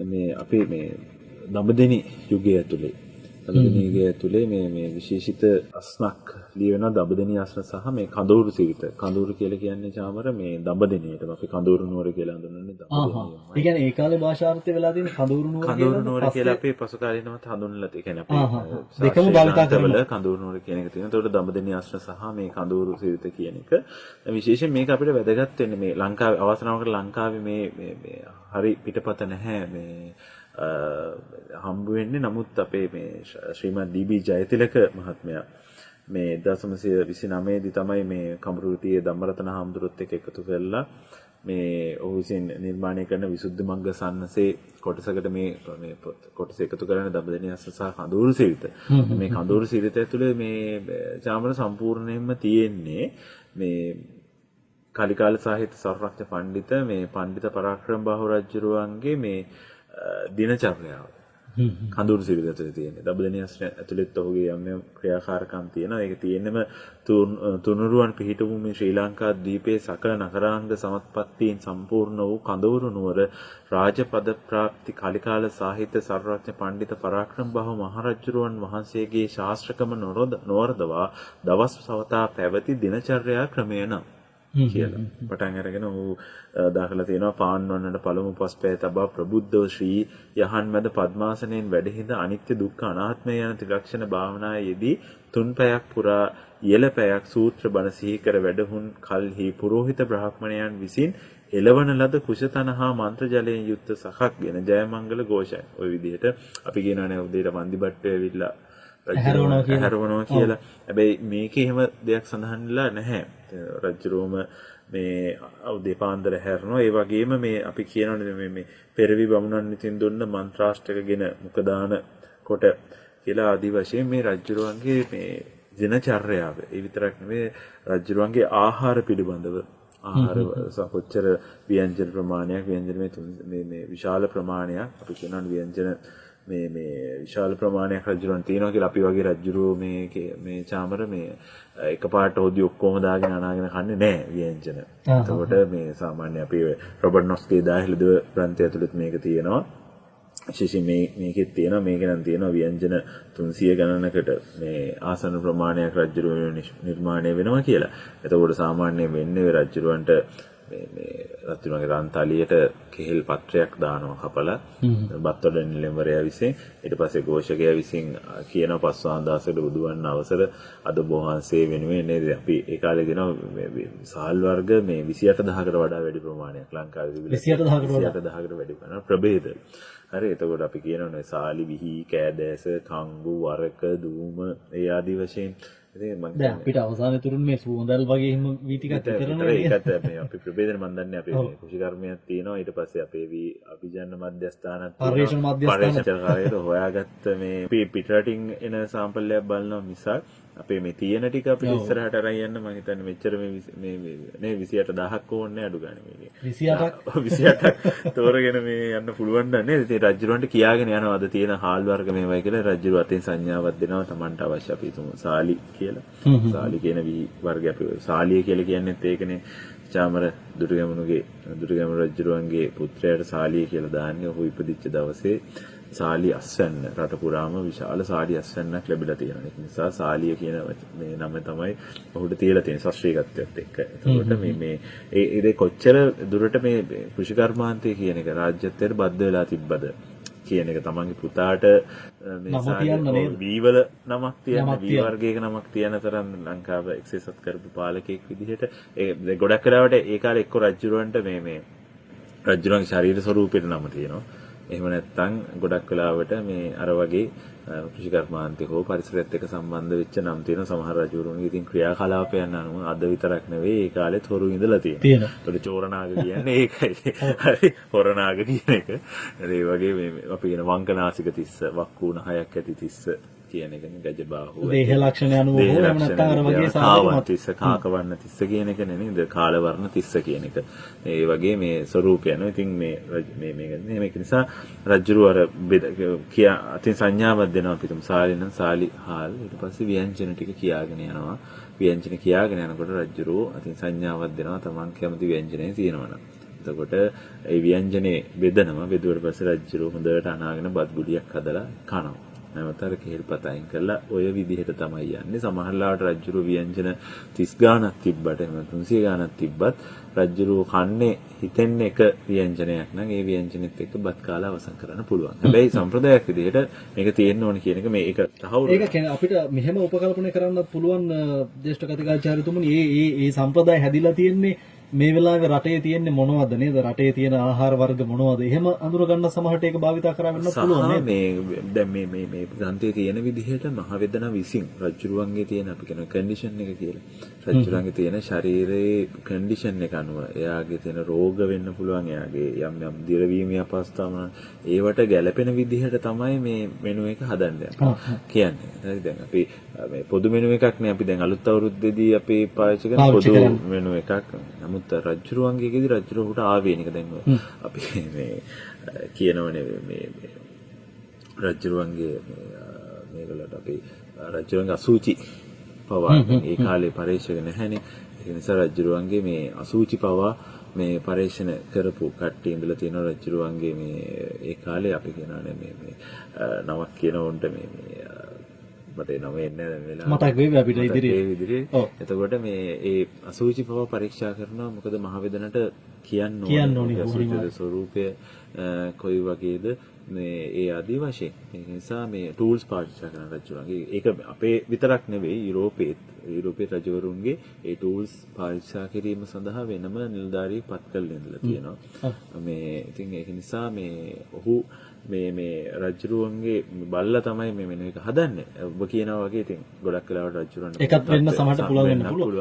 මේ අපේ මේ දඹදෙණි යුගය ඇතුලේ දඹදෙණි යුගය ඇතුලේ මේ විශේෂිත අස්නක් ලියවෙන දඹදෙණි අස්න සහ මේ කඳවුරු සිරිත. කඳවුරු කියලා කියන්නේ චාමර මේ දඹදෙණියට අපි කඳවුරු නුවර කියලා හඳුන්වන්නේ දඹදෙණියමයි. ඒ කියන්නේ ඒ කාලේ භාෂාර්ථය වෙලා තියෙන කඳවුරු නුවර කියලා අපේ පසු කාලීනවත් හඳුන්වලා තියෙන අපේ දෙකම භාවිත කරනවා. කඳවුරු නුවර කියන එක තියෙනවා. ඒකට දඹදෙණි අස්න සහ මේ කඳවුරු සිරිත කියන එක විශේෂයෙන් මේක අපිට වැදගත් වෙන්නේ මේ ලංකාවේ අවසනාවකට ලංකාවේ මේ හරි පිටපත නැහැ මේ හම්බ වෙන්නේ. නමුත් අපේ මේ ශ්‍රීමත් ඩී.බී. ජයතිලක මහත්මයා මේ 1929 දී තමයි මේ කඹුරුතියේ ධම්මරතන හාමුදුරුවොත් එක්ක එකතු වෙලා මේ ඔහු විසින් නිර්මාණය කරන විසුද්ධි මග්ග සන්නසේ කොටසකට මේ කොටස එකතු කරන දඹදෙණි අස්න සහ කඳවුරු සිරිත. මේ කඳවුරු සිරිත ඇතුලේ මේ චාමර සම්පූර්ණයෙන්ම තියෙන්නේ මේ කලිකාල සාහිත්‍ය සංරක්ෂක පඬිත මේ පඬිත පරාක්‍රම බාහු රජුරුවන්ගේ මේ දිනචර්යාව කඳවුරු සිරිත ඇතුලේ තියෙන්නේ. දඹදෙණි අස්න ඇතුළෙත් ඔහුගේ යම් ක්‍රියාකාරකම් තියෙනවා. ඒක තියෙන්නම තුනුරුවන් පිහිටපු මේ ශ්‍රී ලංකා ද්වීපයේ සකල නගරාංග සමත්පත්තීන් සම්පූර්ණ වූ කඳවුරු නුවර රාජපද ප්‍රාප්ති කලිකාල සාහිත්‍ය සංරක්ෂක පඬිත පරාක්‍රම බාහු මහරජුරුවන් වහන්සේගේ ශාස්ත්‍රකම නොවරදවා දවස් සවතා පැවති දිනචර්යා ක්‍රමය නම් කියලා පටන් අරගෙන ඔහු දාખලා තියෙනවා. පාන්වන්නට පළමු පස්පෑ තබා ප්‍රබුද්ධව ශ්‍රී යහන් මැද පద్මාසනයෙන් වැඩහිඳ අනිත්‍ය දුක්ඛ අනාත්මය යන ත්‍රිලක්ෂණ භාවනාවේදී තුන් පැයක් පුරා යෙල පැයක් සූත්‍ර බණ සිහි කර වැඩහුන් කල්හි පුරෝහිත බ්‍රාහ්මණයන් විසින් එළවන ලද කුශතනහා මන්ත්‍ර ජලයෙන් යුක්ත සහක්ගෙන ජයමංගල ഘോഷයි. ওই විදිහට අපි කියනවානේ උදේට වන්දිබට්ටු ඇවිල්ලා හැරවනවා කියලා. හැබැයි මේකේ එහෙම දෙයක් සඳහන් වෙලා නැහැ. රජුරුවම මේ උදේ පාන්දර හැරෙනවා. ඒ වගේම මේ අපි කියනවානේ මේ පෙරවි බමුණන් විසින් දුන්න මන්ත්‍රාෂ්ටකගෙන මුඛදාන කොට කියලා ආදි වශයෙන් මේ රජුරුවන්ගේ මේ දිනචර්යාව. ඒ විතරක් නෙවෙයි රජුරුවන්ගේ ආහාර පිළිබඳව ආහාර කොච්චර ව්‍යංජන ප්‍රමාණයක් ව්‍යංජන මේ විශාල ප්‍රමාණයක් අපි කියනවා ව්‍යංජන මේ විශාල ප්‍රමාණයක් රජුරන් තියෙනවා කියලා. අපි වගේ රජුරෝ මේ චාමර මේ එකපාරට හොදි ඔක්කොම දාගෙන අනාගෙන කන්නේ නැහැ ව්‍යංජන. එතකොට මේ සාමාන්‍ය අපි රොබර්ට් නොස්ගේ 10 හෙළදව ග්‍රන්ථය ඇතුළත මේක තියෙනවා. විශේෂයෙන් මේකෙත් තියෙනවා. මේක නම් තියෙනවා ව්‍යංජන 300 ගණනකට මේ ආසන ප්‍රමාණයක් රජුරෝ නිර්මාණය වෙනවා කියලා. එතකොට සාමාන්‍යයෙන් වෙන්නේ රජුරවන්ට මේ රත්තුමගේ රන්තලියට කෙහෙල් පත්‍රයක් දානවා කපලා බත්වල නිලම්වරයා විසින්. ඊට පස්සේ ഘോഷකයා විසින් කියන පස්වහන්දාසට බුදුවන්න අවසර අද බෝවහන්සේ වෙනුවෙන් නේද අපි ඒ කාලේ දෙනවා සාල් වර්ග මේ 28000කට වඩා වැඩි ප්‍රමාණයක් ලංකාවේ තිබිලා 28000කට වැඩි ප්‍රමාණයක් ප්‍රභේද. හරි. එතකොට අපි කියනවානේ සාලි විහි කෑදෑස කංගු වරක දූම ඒ ආදි වශයෙන් දැන් අපිට අවසානයේ තුරුන් මේ සුවඳල් වගේ හිම වීතිකත් කරනවා. ඒකත් මේ අපි ප්‍රභේදන මන් දන්නේ අපේ මේ කුෂිකර්මයක් තියෙනවා. ඊට පස්සේ අපේ අභිජන මධ්‍යස්ථානත් පරිශන මධ්‍යස්ථානත් හොයාගත්ත මේ පිටරටින් එන සාම්පල්යක් බලනවා මිසක් අපේ මේ තියෙන ටික අපිට ඉස්සරහට අරන් යන්න මම හිතන්නේ මෙච්චර මේ 28000ක් ඕනේ අඩු ගන්න මේකේ 28ක් තෝරගෙන මේ යන්න පුළුවන් නේද? ඉතින් රජුරවන්ට කියාගෙන යනවා අද තියෙන හාල් වර්ග මේවයි කියලා. රජුර අතින් සංඥාවක් දෙනවා Tamanට අවශ්‍ය අපි තුමු සාලි කියලා. සාලි කියන වර්ගය අපි සාලිය කියලා කියන්නේත් ඒකනේ. චාමර දුටුගැමුණු රජුරවන්ගේ පුත්‍රයාට සාලිය කියලා දාන්නේ ඔහු ඉපදිච්ච දවසේ සාලි අස්වැන්න රට පුරාම විශාල සාලි අස්වැන්නක් ලැබිලා තියෙනවා. ඒ නිසා සාලිය කියන මේ නම තමයි ඔහුට තියලා තියෙන ශාස්ත්‍රීයත්වයට එක්ක. එතකොට මේ ඒ කොච්චර දුරට මේ කෘෂිකර්මාන්තය කියන එක රාජ්‍යත්වයට බද්ධ වෙලා තිබ්බද කියන එක තමන්ගේ පුතාට මේ වීවල නමක් තියන වී වර්ගයක නමක් තියන තරම් ලංකාව එක්සේසත් කරපු පාලකයෙක් විදිහට ඒ ගොඩක් වෙලාවට ඒ කාලේ එක්ක රජුරවන්ට මේ රජුරන්ගේ ශරීර ස්වරූපෙට නම තියෙනවා. එහෙම නැත්නම් ගොඩක් වෙලාවට මේ අර වගේ කෘෂිකර්මාන්තය හෝ පරිසරයත් එක්ක සම්බන්ධ වෙච්ච නම් තියෙන සමහර රජවරුන්ගේ ඉතින් ක්‍රියාකලාපයන් අනුව අද විතරක් නෙවෙයි ඒ කාලෙත් හොරු ඉඳලා තියෙනවා. ඒකට චෝරනාග කියන්නේ ඒකයි. හරි හොරනාග කියන එක. ඒ වගේ මේ අපි කියන වංකනාසික තිස්ස, වක්කුණ හයක් ඇති තිස්ස කියන එකනේ ගජබාහුව. දේහ ලක්ෂණ අනුව හෝ නැත්නම් අර වගේ සාමාන්‍ය තිස්ස, කාකවර්ණ තිස්ස කියන එක නෙනේද? කාලවර්ණ තිස්ස කියන එක. ඒ වගේ මේ ස්වරූපයන. ඉතින් මේක නිසා රජුරු අර කියා අතින් සංඥාවක් දෙනවා අපි තුමු සාලි නම් සාලි හාල්. ඊට පස්සේ ව්‍යංජන ටික කියාගෙන යනවා. ව්‍යංජන කියාගෙන යනකොට රජුරු අතින් සංඥාවක් දෙනවා තමන් කැමති ව්‍යංජනය තියෙනවනම්. එතකොට ඒ ව්‍යංජනේ බෙදනවා. බෙදුවට පස්සේ රජුරෝ හොඳට අනාගෙන බත් ගුලියක් හදලා කනවා. නැවත අර කෙහෙල්පත අයින් කරලා ඔය විදිහට තමයි යන්නේ. සමහරවිට රජුරෝ ව්‍යංජන 30 ගාණක් තිබ්බට එහෙම 300 ගාණක් තිබ්බත් රජුරෝ කන්නේ හිතෙන්නේ එක ව්‍යංජනයක් නම් ඒ ව්‍යංජනෙත් එක්ක බත් කාලා අවසන් කරන්න පුළුවන්. හැබැයි සම්ප්‍රදායක් විදිහට මේක තියෙන්න ඕන කියන එක මේක තහවුරු. ඒක කියන්නේ අපිට මෙහෙම උපකල්පනය කරන්නත් පුළුවන් ජ්‍යෙෂ්ඨ කතිකාචාර්යතුමනි මේ සම්ප්‍රදාය හැදිලා තියෙන්නේ මේ වෙලාවේ රටේ තියෙන්නේ මොනවද නේද? රටේ තියෙන ආහාර වර්ග මොනවද? එහෙම අඳුර ගන්න සමහරට ඒක භාවිතා කරා වෙන්නත් පුළුවන් නේද? මේ දැන් මේ ග්‍රන්ථයේ තියෙන විදිහට මහවැදන විසින් රජුරුවන්ගේ තියෙන අපි කියන කන්ඩිෂන් එක කියලා. රජුරුවන්ගේ තියෙන ශරීරයේ කන්ඩිෂන් එක අනුව එයාගේ තියෙන රෝග වෙන්න පුළුවන්. එයාගේ යම් දිරවීමේ අපස්ථාන ඒවට ගැළපෙන විදිහට තමයි මේ මෙනු එක හදන්නේ. කියන්නේ. හරි දැන් අපි මේ පොදු මෙනු එකක් නේ අපි දැන් අලුත් අවුරුද්දේදී අපි පාවිච්චි කරන පොදු මෙනු එකක්. නමුත් රජුරුවන්ගේදී රජුරුවට ආවේනික දැන් අපි මේ කියනවනේ මේ රජුරුවන්ගේ මේවලට අපි රජුරුවන්ගේ අසුචි පවා ඒ කාලේ පරීක්ෂක නැහැනේ. ඒ නිසා රජුරුවන්ගේ මේ අසුචි පවා මේ පරීක්ෂණ කරපු කට්ටිය ඉඳලා තියෙන රජුරුවන්ගේ මේ ඒ කාලේ අපි කියනවානේ මේ නමක් කියන උන්ට මේ මට නම එන්නේ නැහැ වෙලාව මතක් වෙයි අපිට ඉදිරියේ. එතකොට මේ ඒ අසුචි පව පරීක්ෂා කරනවා. මොකද මහවැදනට කියන්න ඕනේ අසුචිගේ ස්වરૂපය කොයි වගේද මේ ඒ ආදී වශයෙන්. ඒ නිසා මේ ටූල්ස් පාවිච්චි කරන රජුණන්ගේ ඒක අපේ විතරක් නෙවෙයි යුරෝපයේ රජවරුන්ගේ ඒ ටූල්ස් පාවිච්චි කිරීම සඳහා වෙනම නිලධාරියෙක් පත් කරලා ඉඳලා තියෙනවා. මේ ඉතින් ඒක නිසා මේ ඔහු මේ රජුරුවන්ගේ බල්ලා තමයි මේ මෙන්න එක හදන්නේ. ඔබ කියනවා වගේ ඉතින් ගොඩක් වෙලාවට රජුරුවන් එකත් වෙන්න සමහරට පුළුවන් වෙන්න පුළුවන්.